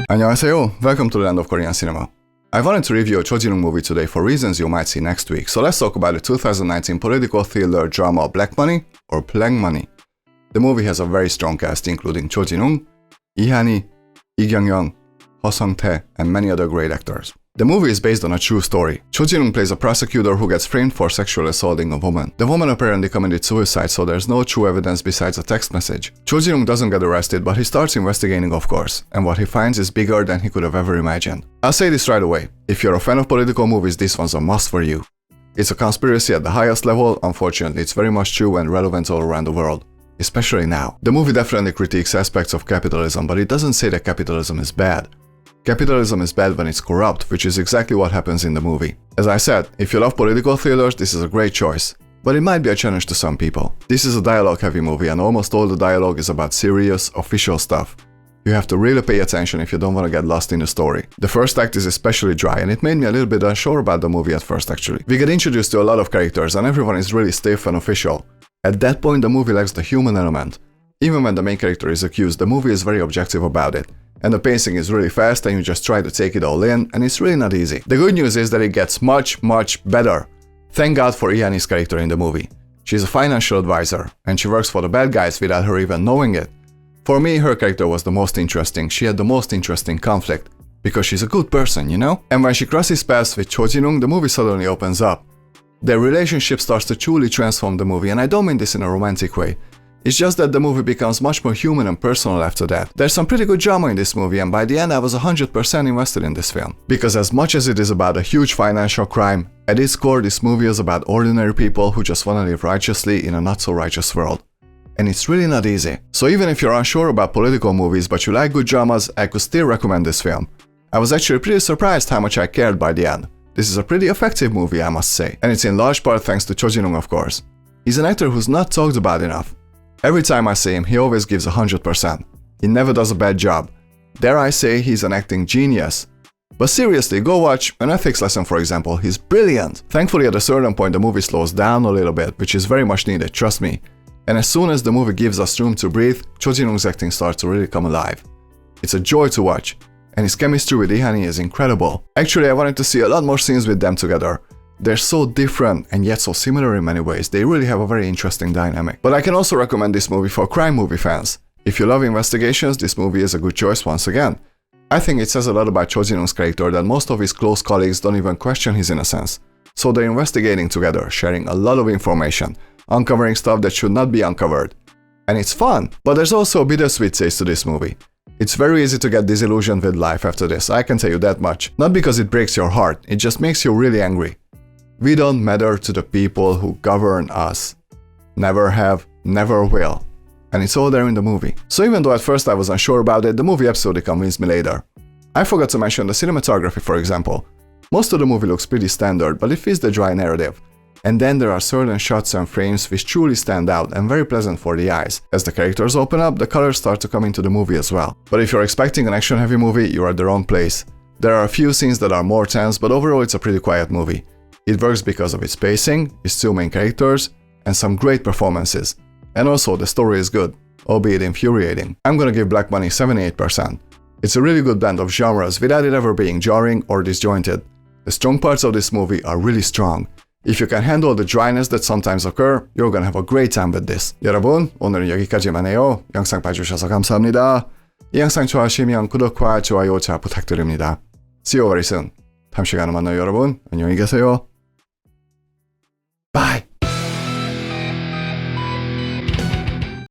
안녕하세요, welcome to the land of Korean cinema. I wanted to review a Cho Jin-woong movie today for reasons you might see next week, so let's talk about the 2019 political thriller drama Blackmony or Bl랙머니. The movie has a very strong cast including Cho Jin-woong, Ha-nee, Kyoung-young, Heo Sung-tae, and many other great actors. The movie is based on a true story. Cho Jin-woong plays a prosecutor who gets framed for sexually assaulting a woman. The woman apparently committed suicide, so there's no true evidence besides a text message. Cho Jin-woong doesn't get arrested, but he starts investigating, of course, and what he finds is bigger than he could have ever imagined. I'll say this right away, if you're a fan of political movies, this one's a must for you. It's a conspiracy at the highest level. Unfortunately, it's very much true and relevant all around the world, especially now. The movie definitely critiques aspects of capitalism, but it doesn't say that capitalism is bad. Capitalism is bad when it's corrupt, which is exactly what happens in the movie. As I said, if you love political thrillers, this is a great choice. But it might be a challenge to some people. This is a dialogue-heavy movie, and almost all the dialogue is about serious, official stuff. You have to really pay attention if you don't want to get lost in the story. The first act is especially dry, and it made me a little bit unsure about the movie at first actually. We get introduced to a lot of characters, and everyone is really stiff and official. At that point, the movie lacks the human element. Even when the main character is accused, the movie is very objective about it. And the pacing is really fast and you just try to take it all in, and it's really not easy. The good news is that it gets much better. Thank God for Ha-nee's character in the movie. She's a financial advisor, and she works for the bad guys without her even knowing it. For me, her character was the most interesting. She had the most interesting conflict, because she's a good person, you know? And when she crosses paths with Cho Jin-woong, the movie suddenly opens up. Their relationship starts to truly transform the movie, and I don't mean this in a romantic way. It's just that the movie becomes much more human and personal after that. There's some pretty good drama in this movie, and by the end I was 100% invested in this film. Because as much as it is about a huge financial crime, at its core this movie is about ordinary people who just want to live righteously in a not so righteous world. And it's really not easy. So even if you're unsure about political movies but you like good dramas, I could still recommend this film. I was actually pretty surprised how much I cared by the end. This is a pretty effective movie, I must say. And it's in large part thanks to Cho Jin-woong, of course. He's an actor who's not talked about enough. Every time I see him, he always gives 100%. He never does a bad job. Dare I say he's an acting genius. But seriously, go watch An Ethics Lesson, for example. He's brilliant. Thankfully, at a certain point, the movie slows down a little bit, which is very much needed, trust me. And as soon as the movie gives us room to breathe, Cho Jin-woong's acting starts to really come alive. It's a joy to watch. And his chemistry with Ha-nee is incredible. Actually, I wanted to see a lot more scenes with them together. They're so different and yet so similar in many ways. They really have a very interesting dynamic. But I can also recommend this movie for crime movie fans. If you love investigations, this movie is a good choice once again. I think it says a lot about Cho Jin-woong's character that most of his close colleagues don't even question his innocence. So they're investigating together, sharing a lot of information, uncovering stuff that should not be uncovered. And it's fun, but there's also a bittersweet taste to this movie. It's very easy to get disillusioned with life after this, I can tell you that much. Not because it breaks your heart, it just makes you really angry. We don't matter to the people who govern us. Never have, never will. And it's all there in the movie. So even though at first I was unsure about it, the movie absolutely convinced me later. I forgot to mention the cinematography, for example. Most of the movie looks pretty standard, but it fits the dry narrative. And then there are certain shots and frames which truly stand out and very pleasant for the eyes. As the characters open up, the colors start to come into the movie as well. But if you're expecting an action-heavy movie, you're at the wrong place. There are a few scenes that are more tense, but overall it's a pretty quiet movie. It works because of its pacing, its two main characters, and some great performances. And also the story is good, albeit infuriating. I'm gonna give Blackmony 78%. It's a really good blend of genres without it ever being jarring or disjointed. The strong parts of this movie are really strong. If you can handle the dryness that sometimes occur, you're gonna have a great time with this. 여러분, 오늘은 여기까지만 해요. 영상 봐주셔서 감사합니다. 이 영상 좋아하시면 구독과 좋아요 잘 부탁드립니다. See you very soon. 다음 시간에 만나요, 여러분. 안녕히 계세요. Bye.